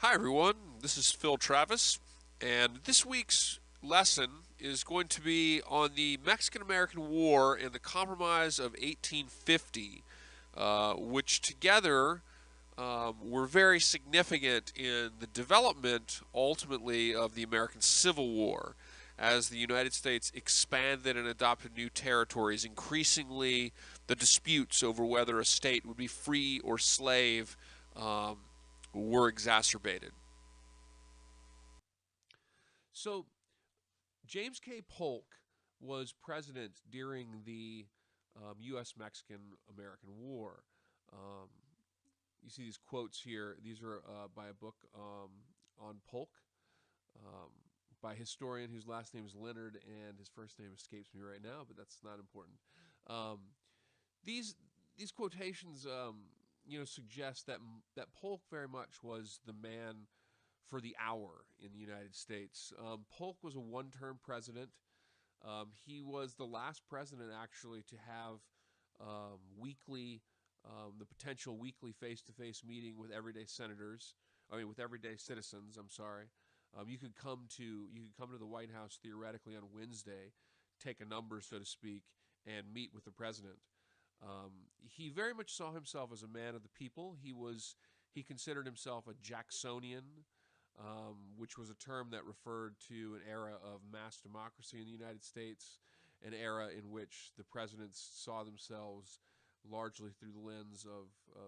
Hi, everyone. This is Phil Travis, and this week's lesson is going to be on the Mexican American War and the Compromise of 1850, which together were very significant in the development, ultimately, of the American Civil War. As the United States expanded and adopted new territories, increasingly the disputes over whether a state would be free or slave um, were exacerbated. So James K. Polk was president during the U.S. Mexican American War. Um, you see these quotes here. These are by a book on Polk um, by a historian whose last name is Leonard and his first name escapes me right now, but that's not important. Um, these these quotations, suggest that Polk very much was the man for the hour in the United States. Polk was a one-term president. He was the last president actually to have the potential weekly face-to-face meeting with everyday senators. I mean, with everyday citizens. I'm sorry. You could come to the White House theoretically on Wednesday, take a number, so to speak, and meet with the president. He very much saw himself as a man of the people. He considered himself a Jacksonian, which was a term that referred to an era of mass democracy in the United States, an era in which the presidents saw themselves largely through the lens of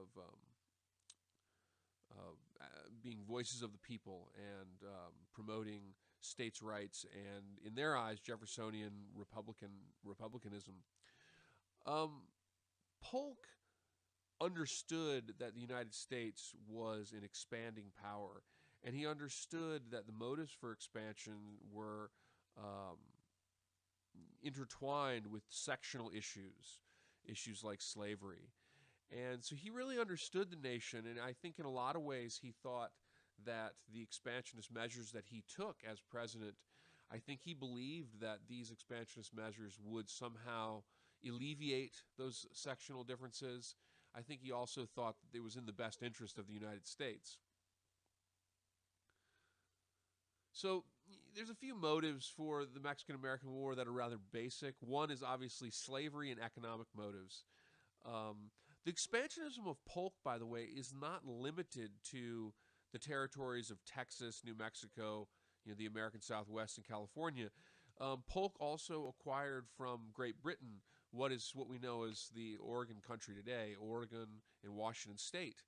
being voices of the people and promoting states' rights and, in their eyes, Jeffersonian republicanism. Um, Polk understood that the United States was an expanding power, and he understood that the motives for expansion were um, intertwined with sectional issues, issues like slavery. And so he really understood the nation, and I think in a lot of ways he thought that the expansionist measures that he took as president, I think he believed that these expansionist measures would somehow alleviate those sectional differences. I think he also thought that it was in the best interest of the United States. So there's a few motives for the Mexican American War that are rather basic. One is obviously slavery and economic motives. Um, the expansionism of Polk, by the way, is not limited to the territories of Texas, New Mexico, the American Southwest, and California. Polk also acquired from Great Britain what we know as the Oregon country today, Oregon and Washington State.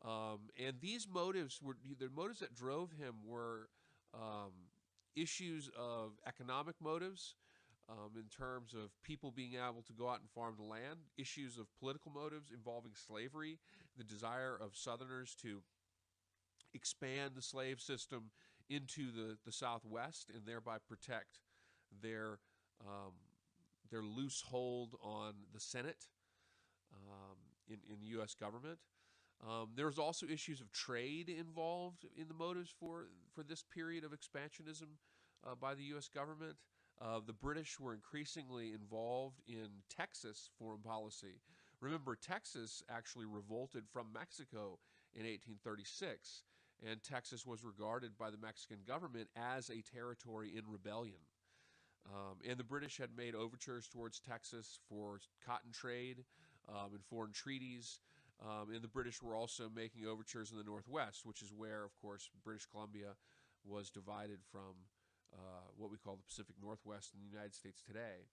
And these motives were the motives that drove him were um, issues of economic motives, in terms of people being able to go out and farm the land, issues of political motives involving slavery, the desire of Southerners to expand the slave system into the Southwest and thereby protect their um, their loose hold on the Senate in the U.S. government. There's also issues of trade involved in the motives for this period of expansionism by the U.S. government. The British were increasingly involved in Texas foreign policy. Remember, Texas actually revolted from Mexico in 1836, and Texas was regarded by the Mexican government as a territory in rebellion. And the British had made overtures towards Texas for cotton trade and foreign treaties. And the British were also making overtures in the Northwest, which is where, of course, British Columbia was divided from what we call the Pacific Northwest in the United States today.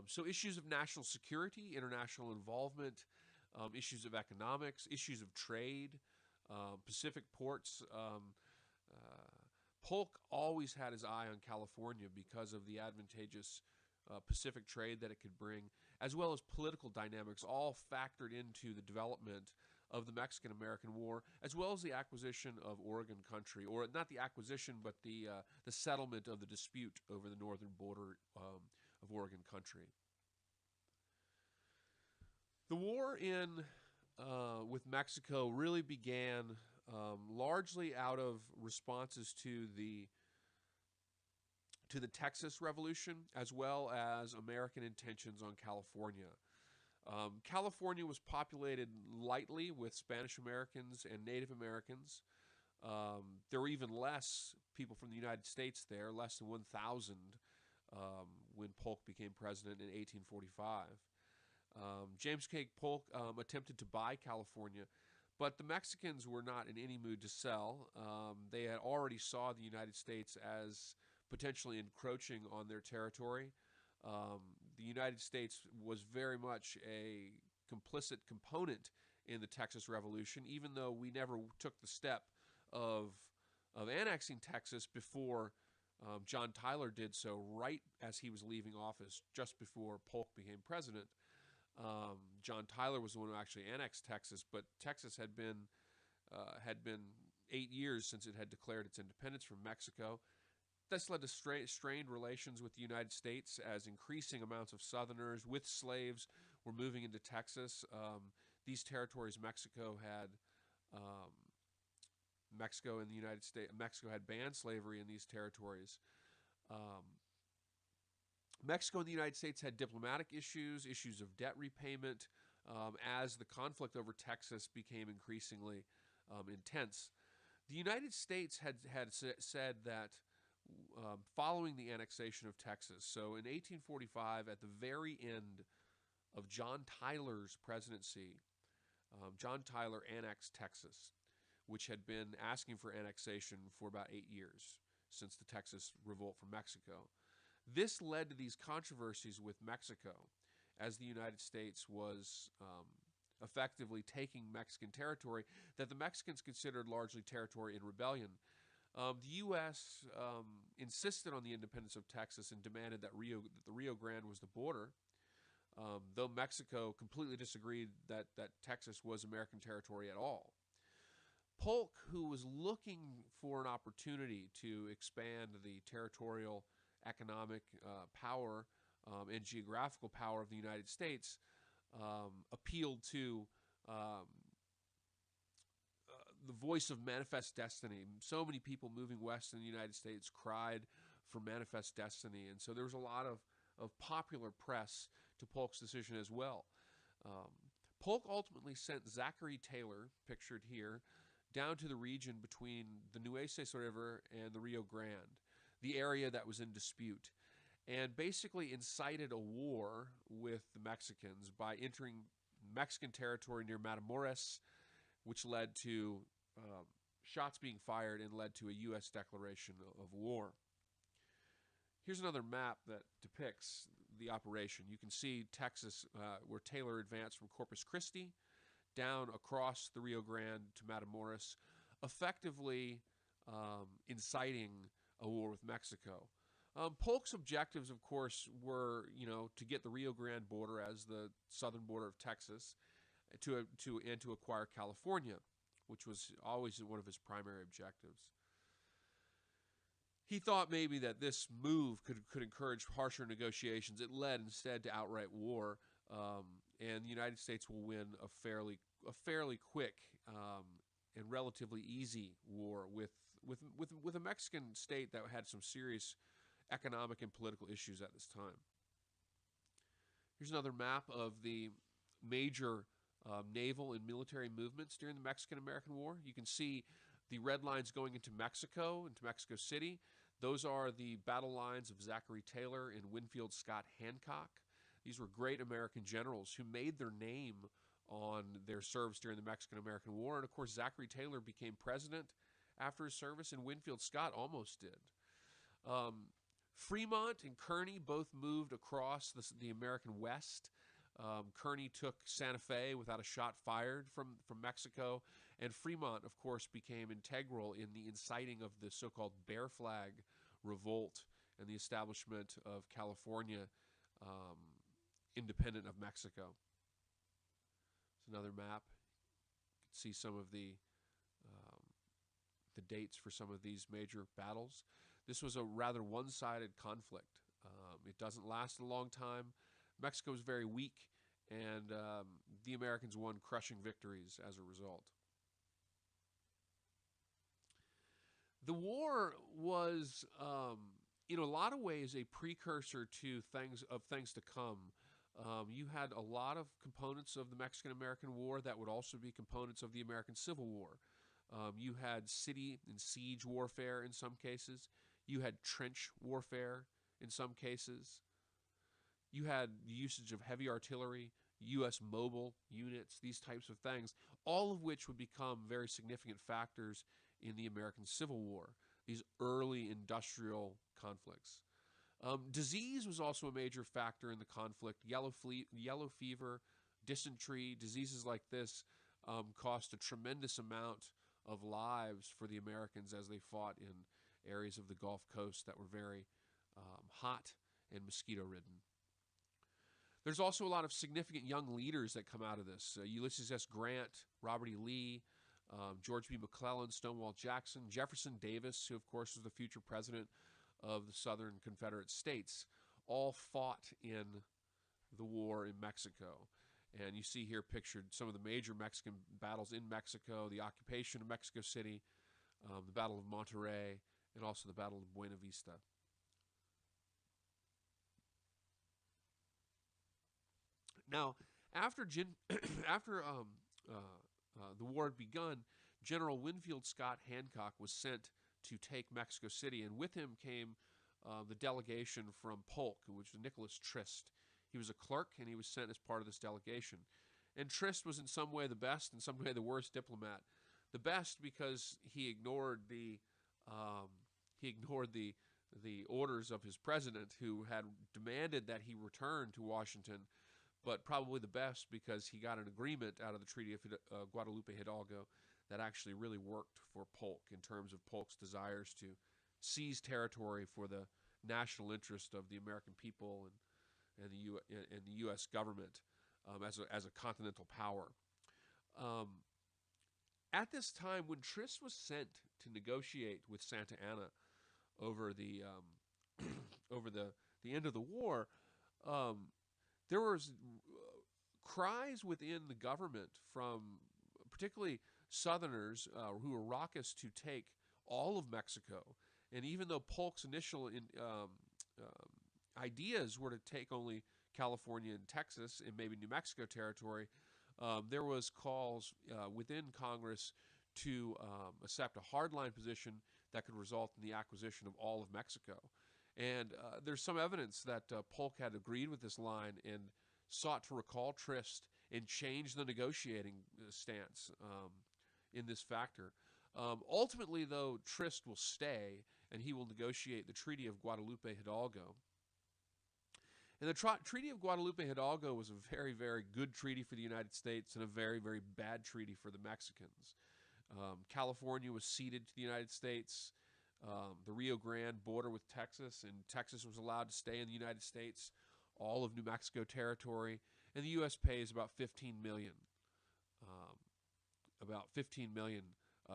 So issues of national security, international involvement, issues of economics, issues of trade, Pacific ports. Polk always had his eye on California because of the advantageous Pacific trade that it could bring, as well as political dynamics, all factored into the development of the Mexican American War, as well as the acquisition of Oregon country, or not the acquisition, but the settlement of the dispute over the northern border of Oregon country. The war in with Mexico really began largely out of responses to the Texas Revolution, as well as American intentions on California. California was populated lightly with Spanish Americans and Native Americans. There were even less people from the United States there, less than 1,000 when Polk became president in 1845. James K. Polk attempted to buy California, but the Mexicans were not in any mood to sell. They had already saw the United States as potentially encroaching on their territory. The United States was very much a complicit component in the Texas Revolution, even though we never took the step of annexing Texas before John Tyler did so, right as he was leaving office, just before Polk became president. John Tyler was the one who actually annexed Texas, but Texas had been 8 years since it had declared its independence from Mexico. This led to strained relations with the United States, as increasing amounts of Southerners with slaves were moving into Texas. These territories, Mexico and the United States, Mexico had banned slavery in these territories. Mexico and the United States had diplomatic issues of debt repayment, as the conflict over Texas became increasingly intense. The United States had said that following the annexation of Texas, so in 1845, at the very end of John Tyler's presidency, John Tyler annexed Texas, which had been asking for annexation for about 8 years since the Texas revolt from Mexico. This led to these controversies with Mexico, as the United States was effectively taking Mexican territory that the Mexicans considered largely territory in rebellion. The U.S. Insisted on the independence of Texas and demanded that the Rio Grande was the border, though Mexico completely disagreed that Texas was American territory at all. Polk, who was looking for an opportunity to expand the territorial economic power and geographical power of the United States, appealed to the voice of manifest destiny. So many people moving west in the United States cried for manifest destiny, and so there was a lot of popular press to Polk's decision as well. Polk ultimately sent Zachary Taylor, pictured here, down to the region between the Nueces River and the Rio Grande, the area that was in dispute, and basically incited a war with the Mexicans by entering Mexican territory near Matamoros, which led to shots being fired and led to a U.S. declaration of war. Here's another map that depicts the operation. You can see Texas, where Taylor advanced from Corpus Christi down across the Rio Grande to Matamoros, effectively inciting a war with Mexico. Polk's objectives, of course, were, to get the Rio Grande border as the southern border of Texas, to acquire California, which was always one of his primary objectives. He thought maybe that this move could encourage harsher negotiations. It led instead to outright war, and the United States will win a fairly quick and relatively easy war with a Mexican state that had some serious economic and political issues at this time. Here's another map of the major naval and military movements during the Mexican-American War. You can see the red lines going into Mexico City. Those are the battle lines of Zachary Taylor and Winfield Scott Hancock. These were great American generals who made their name on their service during the Mexican-American War. And, of course, Zachary Taylor became president after his service, and Winfield Scott almost did. Fremont and Kearny both moved across the American West. Kearny took Santa Fe without a shot fired from Mexico, and Fremont, of course, became integral in the inciting of the so-called Bear Flag Revolt and the establishment of California independent of Mexico. It's another map. You can see some of the dates for some of these major battles. This was a rather one-sided conflict. It doesn't last a long time. Mexico was very weak, and the Americans won crushing victories as a result. The war was, in a lot of ways, a precursor to things to come. You had a lot of components of the Mexican-American War that would also be components of the American Civil War. You had city and siege warfare in some cases. You had trench warfare in some cases. You had the usage of heavy artillery, U.S. mobile units, these types of things, all of which would become very significant factors in the American Civil War, these early industrial conflicts. Disease was also a major factor in the conflict. Yellow fever, dysentery, diseases like this cost a tremendous amount of lives for the Americans as they fought in areas of the Gulf Coast that were very hot and mosquito-ridden. There's also a lot of significant young leaders that come out of this. Ulysses S. Grant, Robert E. Lee, George B. McClellan, Stonewall Jackson, Jefferson Davis, who of course was the future president of the Southern Confederate States, all fought in the war in Mexico. And you see here pictured some of the major Mexican battles in Mexico, the occupation of Mexico City, the Battle of Monterrey, and also the Battle of Buena Vista. Now, after the war had begun, General Winfield Scott Hancock was sent to take Mexico City, and with him came the delegation from Polk, which was Nicholas Trist. He was a clerk, and he was sent as part of this delegation. And Trist was in some way the best, in some way the worst diplomat. The best because he ignored the orders of his president, who had demanded that he return to Washington. But probably the best because he got an agreement out of the Treaty of Guadalupe Hidalgo that actually really worked for Polk in terms of Polk's desires to seize territory for the national interest of the American people and the U.S. government as a continental power. At this time, when Trist was sent to negotiate with Santa Anna over the over the end of the war, there was cries within the government from particularly Southerners who were raucous to take all of Mexico. And even though Polk's initial ideas were to take only California and Texas and maybe New Mexico territory, there was calls within Congress to accept a hardline position that could result in the acquisition of all of Mexico. And there's some evidence that Polk had agreed with this line and sought to recall Trist and change the negotiating stance in this factor. Ultimately, though, Trist will stay, and he will negotiate the Treaty of Guadalupe Hidalgo. And the Treaty of Guadalupe Hidalgo was a very, very good treaty for the United States and a very, very bad treaty for the Mexicans. California was ceded to the United States. The Rio Grande border with Texas, and Texas was allowed to stay in the United States, all of New Mexico territory, and the U.S. pays about $15 million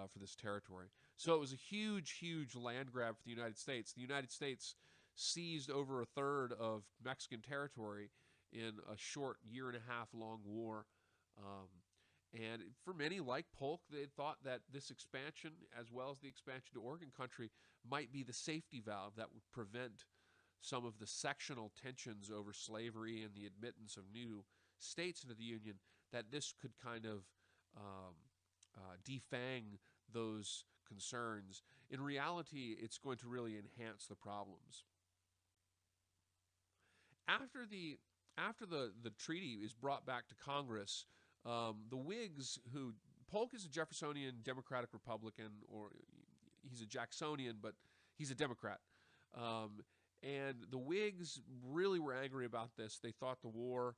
for this territory. So it was a huge, huge land grab for the United States. The United States seized over a third of Mexican territory in a short year-and-a-half long war. And for many, like Polk, they thought that this expansion, as well as the expansion to Oregon country, might be the safety valve that would prevent some of the sectional tensions over slavery and the admittance of new states into the Union, that this could kind of defang those concerns. In reality, it's going to really enhance the problems. After the treaty is brought back to Congress, the Whigs, who Polk is a Jeffersonian Democratic Republican, or he's a Jacksonian, but he's a Democrat. And the Whigs really were angry about this. They thought the war,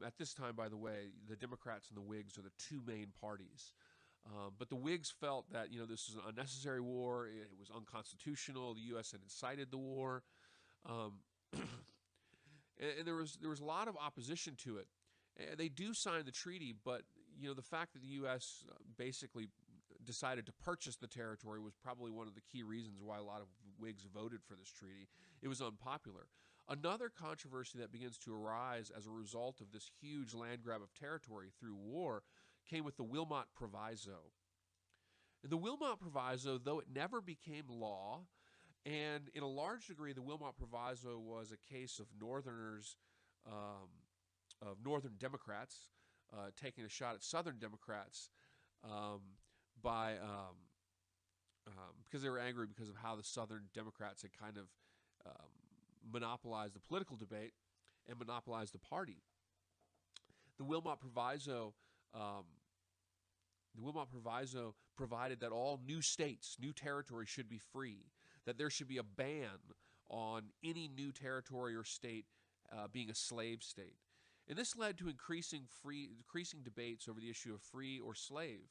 at this time, by the way, the Democrats and the Whigs are the two main parties. But the Whigs felt that this was an unnecessary war. It was unconstitutional. The U.S. had incited the war, and there was a lot of opposition to it. They do sign the treaty, but the fact that the U.S. basically decided to purchase the territory was probably one of the key reasons why a lot of Whigs voted for this treaty. It was unpopular. Another controversy that begins to arise as a result of this huge land grab of territory through war came with the Wilmot Proviso. And the Wilmot Proviso, though it never became law, and in a large degree the Wilmot Proviso was a case of Northerners, of Northern Democrats taking a shot at Southern Democrats, by because they were angry because of how the Southern Democrats had kind of um, monopolized the political debate and monopolized the party. The Wilmot Proviso um, the Wilmot Proviso provided that all new states, new territories should be free, that there should be a ban on any new territory or state being a slave state. And this led to increasing debates over the issue of free or slave.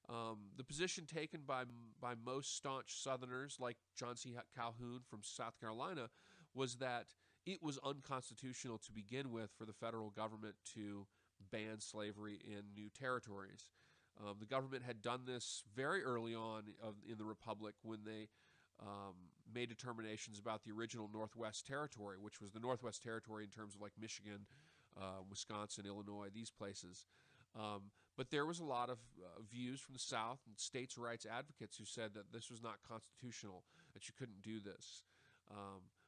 The position taken by most staunch Southerners, like John C. Calhoun from South Carolina, was that it was unconstitutional to begin with for the federal government to ban slavery in new territories. The government had done this very early on in the Republic when they made determinations about the original Northwest Territory, which was the Northwest Territory in terms of like Michigan, Wisconsin, Illinois, these places. But there was a lot of views from the South and states' rights advocates who said that this was not constitutional, that you couldn't do this.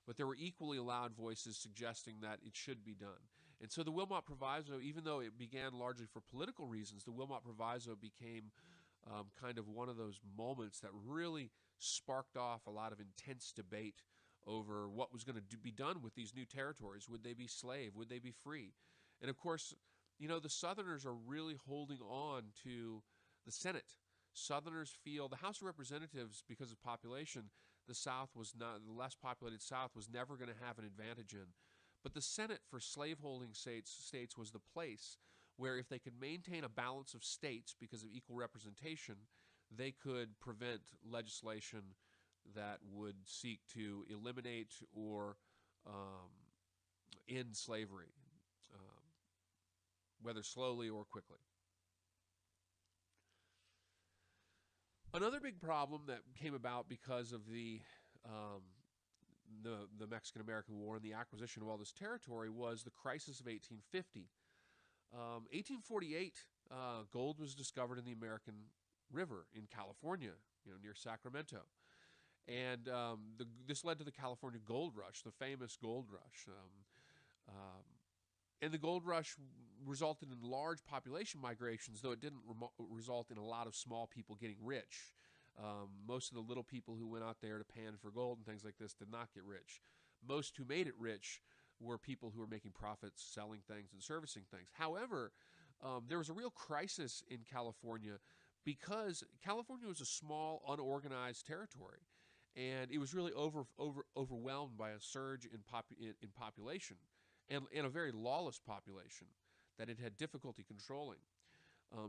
But there were equally loud voices suggesting that it should be done. And so the Wilmot Proviso, even though it began largely for political reasons, the Wilmot Proviso became kind of one of those moments that really sparked off a lot of intense debate over what was going to be done with these new territories. Would they be slave? Would they be free? And of course, the Southerners are really holding on to the Senate. Southerners feel the House of Representatives, because of population, the less populated South was never going to have an advantage in. But the Senate for slaveholding states was the place where if they could maintain a balance of states because of equal representation, they could prevent legislation that would seek to eliminate or end slavery, whether slowly or quickly. Another big problem that came about because of the Mexican-American War and the acquisition of all this territory was the crisis of 1850. 1848, gold was discovered in the American River in California, near Sacramento. And this led to the California Gold Rush, the famous gold rush. And the gold rush resulted in large population migrations, though it didn't result in a lot of small people getting rich. Most of the little people who went out there to pan for gold and things like this did not get rich. Most who made it rich were people who were making profits, selling things and servicing things. However, there was a real crisis in California because California was a small, unorganized territory, and it was really overwhelmed by a surge in population and a very lawless population that it had difficulty controlling.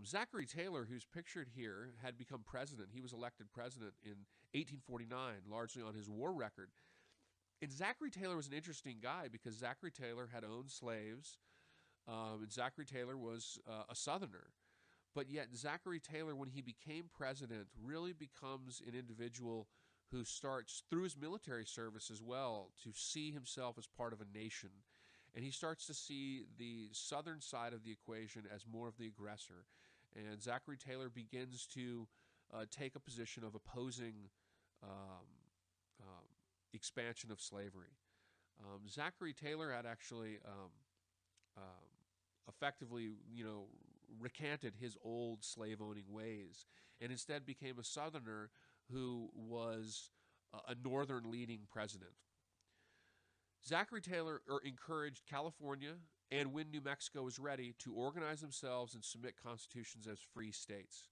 Zachary Taylor, who's pictured here, had become president. He was elected president in 1849, largely on his war record. And Zachary Taylor was an interesting guy because Zachary Taylor had owned slaves, and Zachary Taylor was a Southerner. But yet Zachary Taylor, when he became president, really becomes an individual who starts, through his military service as well, to see himself as part of a nation. And he starts to see the southern side of the equation as more of the aggressor. And Zachary Taylor begins to take a position of opposing expansion of slavery. Zachary Taylor had actually effectively, recanted his old slave-owning ways and instead became a Southerner who was a Northern leading president. Zachary Taylor encouraged California and when New Mexico was ready to organize themselves and submit constitutions as free states.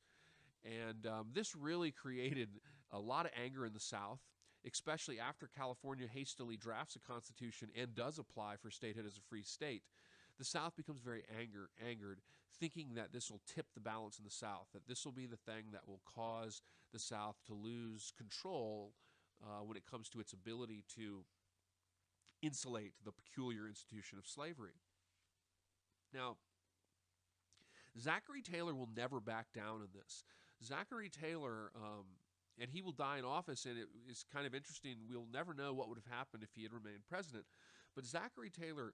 And this really created a lot of anger in the South, especially after California hastily drafts a constitution and does apply for statehood as a free state. The South becomes very angered, thinking that this will tip the balance in the South, that this will be the thing that will cause the South to lose control when it comes to its ability to insulate the peculiar institution of slavery. Now, Zachary Taylor will never back down in this. Zachary Taylor, and he will die in office, and it is kind of interesting. We'll never know what would have happened if he had remained president. But Zachary Taylor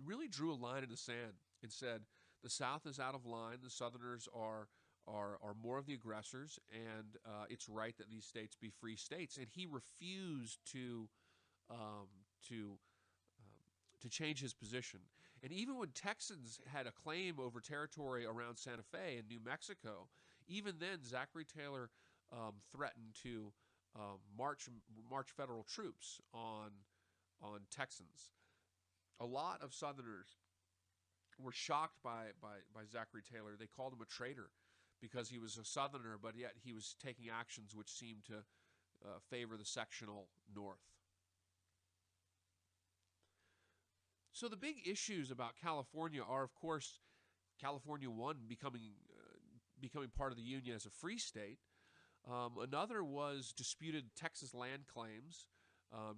really drew a line in the sand and said, the South is out of line, the Southerners are more of the aggressors, and it's right that these states be free states. And he refused to change his position. And even when Texans had a claim over territory around Santa Fe in New Mexico, Even then, Zachary Taylor threatened to march federal troops on Texans. A lot of Southerners were shocked by Zachary Taylor. They called him a traitor because he was a Southerner, but yet he was taking actions which seemed to favor the sectional North. So the big issues about California are, of course, California one becoming part of the Union as a free state. Another was disputed Texas land claims.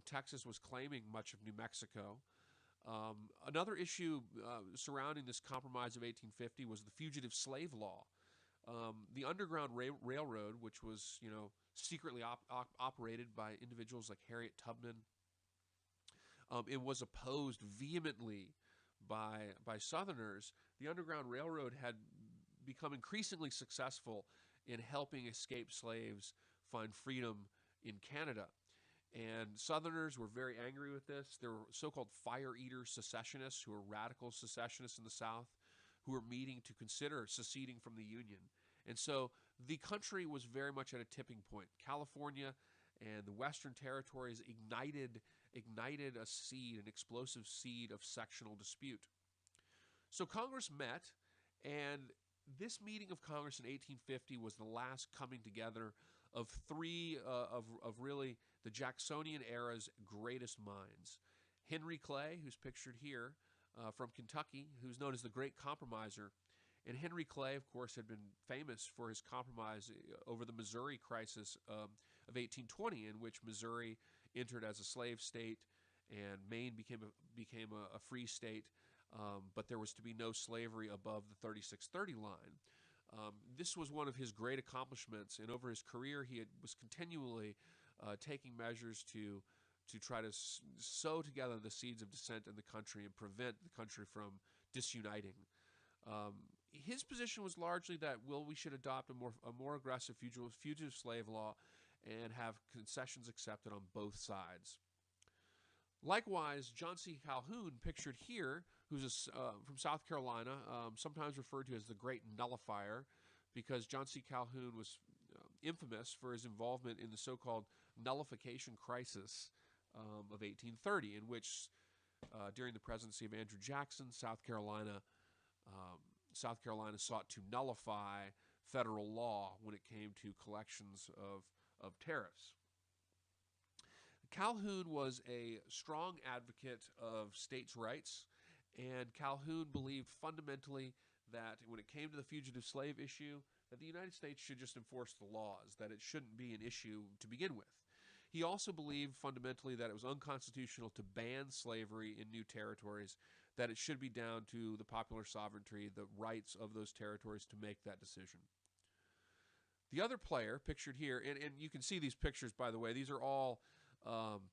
Texas was claiming much of New Mexico. Another issue surrounding this compromise of 1850 was the Fugitive Slave Law. The Underground Railroad, which was, secretly operated by individuals like Harriet Tubman, it was opposed vehemently by Southerners. The Underground Railroad had become increasingly successful in helping escaped slaves find freedom in Canada. And Southerners were very angry with this. There were so-called fire eater secessionists who were radical secessionists in the South who were meeting to consider seceding from the Union. And so the country was very much at a tipping point. California and the Western Territories ignited an explosive seed of sectional dispute. So Congress met, and this meeting of Congress in 1850 was the last coming together of three of really the Jacksonian era's greatest minds. Henry Clay, who's pictured here, from Kentucky, who's known as the Great Compromiser. And Henry Clay, of course, had been famous for his compromise over the Missouri crisis of 1820, in which Missouri entered as a slave state and Maine became a free state, but there was to be no slavery above the 3630 line. This was one of his great accomplishments, and over his career he was continually taking measures to try to sow together the seeds of dissent in the country and prevent the country from disuniting. His position was largely that, we should adopt a more aggressive fugitive slave law and have concessions accepted on both sides. Likewise, John C. Calhoun, pictured here, who's from South Carolina, sometimes referred to as the Great Nullifier, because John C. Calhoun was infamous for his involvement in the so-called nullification crisis of 1830, in which, during the presidency of Andrew Jackson, South Carolina sought to nullify federal law when it came to collections of tariffs. Calhoun was a strong advocate of states' rights, and Calhoun believed fundamentally that when it came to the fugitive slave issue, that the United States should just enforce the laws, that it shouldn't be an issue to begin with. He also believed fundamentally that it was unconstitutional to ban slavery in new territories, that it should be down to the popular sovereignty, the rights of those territories to make that decision. The other player, pictured here, and you can see these pictures, by the way, these are all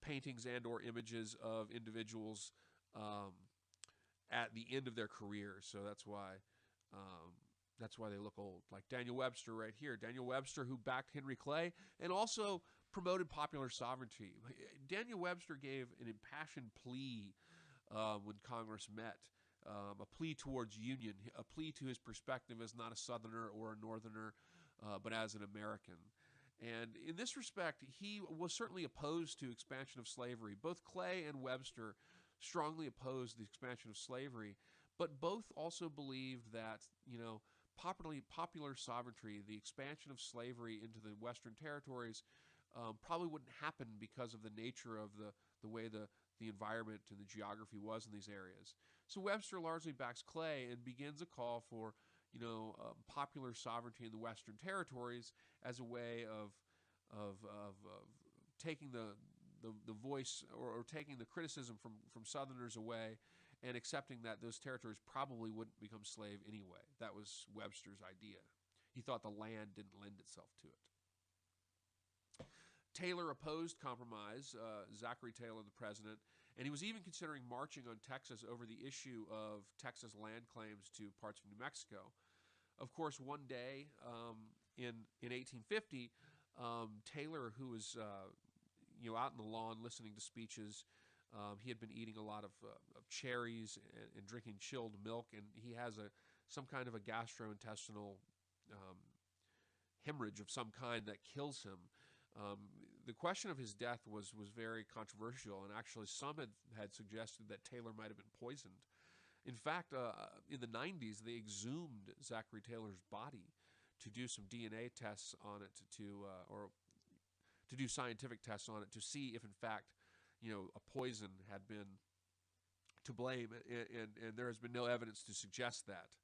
paintings and or images of individuals at the end of their career, so that's why they look old. Like Daniel Webster right here. Daniel Webster, who backed Henry Clay and also promoted popular sovereignty. Daniel Webster gave an impassioned plea when Congress met, a plea towards union, a plea to his perspective as not a Southerner or a Northerner, but as an American. And in this respect, he was certainly opposed to expansion of slavery. Both Clay and Webster strongly opposed the expansion of slavery, but both also believed that, popular sovereignty, the expansion of slavery into the Western territories, probably wouldn't happen because of the nature of the way the environment and the geography was in these areas. So Webster largely backs Clay and begins a call for popular sovereignty in the Western territories as a way of taking the voice or taking the criticism from Southerners away and accepting that those territories probably wouldn't become slave anyway. That was Webster's idea. He thought the land didn't lend itself to it. Taylor opposed compromise, Zachary Taylor, the president, and he was even considering marching on Texas over the issue of Texas land claims to parts of New Mexico. Of course, one day in 1850, Taylor, who was out in the lawn listening to speeches, he had been eating a lot of cherries and drinking chilled milk, and he has some kind of a gastrointestinal hemorrhage of some kind that kills him. Um, the question of his death was very controversial, and actually some had suggested that Taylor might have been poisoned. In fact, in the 90s, they exhumed Zachary Taylor's body to do some DNA tests on it, or to do scientific tests on it to see if, in fact, a poison had been to blame, and there has been no evidence to suggest that.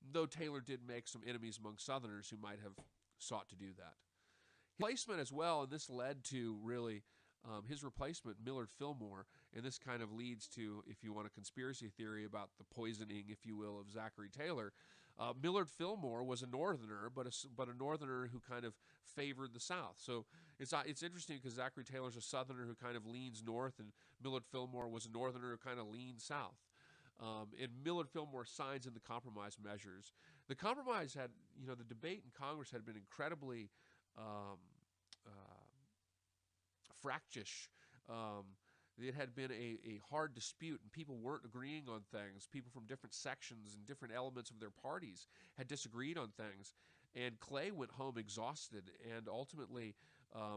Though Taylor did make some enemies among Southerners who might have sought to do that. His replacement as well, and this led to really his replacement, Millard Fillmore, and this kind of leads to, if you want a conspiracy theory about the poisoning, if you will, of Zachary Taylor. Millard Fillmore was a Northerner, but a Northerner who kind of favored the South. So it's interesting because Zachary Taylor's a Southerner who kind of leans north, and Millard Fillmore was a Northerner who kind of leans south. And Millard Fillmore signs in the compromise measures. The compromise had, the debate in Congress had been incredibly fractious. It had been a hard dispute, and people weren't agreeing on things. People from different sections and different elements of their parties had disagreed on things. And Clay went home exhausted, and ultimately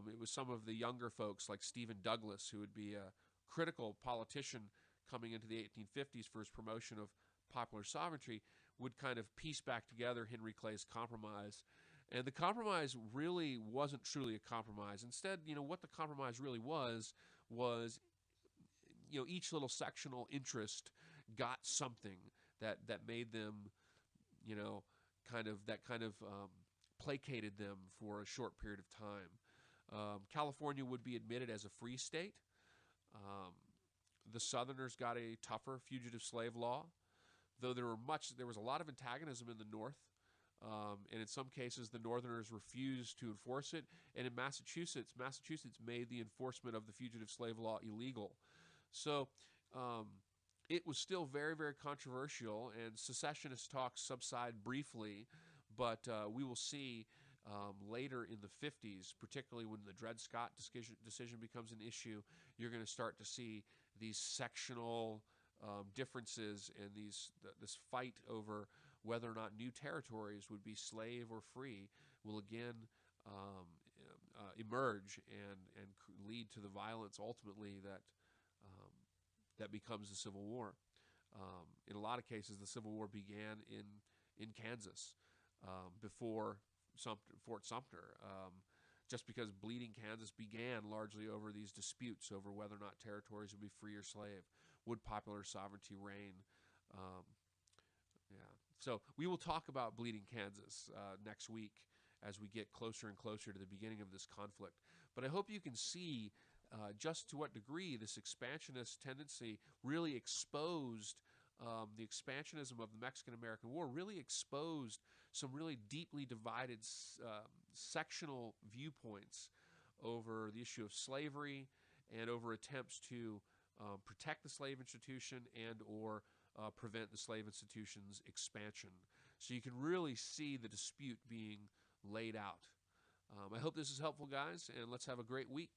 it was some of the younger folks like Stephen Douglas, who would be a critical politician coming into the 1850s for his promotion of popular sovereignty, would kind of piece back together Henry Clay's compromise. And the compromise really wasn't truly a compromise. Instead, what the compromise really was each little sectional interest got something that made them, placated them for a short period of time. California would be admitted as a free state. The Southerners got a tougher fugitive slave law, though there was a lot of antagonism in the North. And in some cases, the Northerners refused to enforce it. And in Massachusetts made the enforcement of the Fugitive Slave Law illegal. So it was still very, very controversial, and secessionist talks subside briefly, but we will see later in the 50s, particularly when the Dred Scott decision becomes an issue, you're going to start to see these sectional differences and this fight over whether or not new territories would be slave or free will again emerge and lead to the violence ultimately that becomes the Civil War. In a lot of cases, the Civil War began in Kansas before Fort Sumter, just because Bleeding Kansas began largely over these disputes over whether or not territories would be free or slave. Would popular sovereignty reign? So we will talk about Bleeding Kansas next week as we get closer and closer to the beginning of this conflict. But I hope you can see just to what degree this expansionist tendency really exposed the expansionism of the Mexican-American War, really exposed some really deeply divided sectional viewpoints over the issue of slavery and over attempts to protect the slave institution and or prevent the slave institution's expansion. So you can really see the dispute being laid out. I hope this is helpful, guys, and let's have a great week.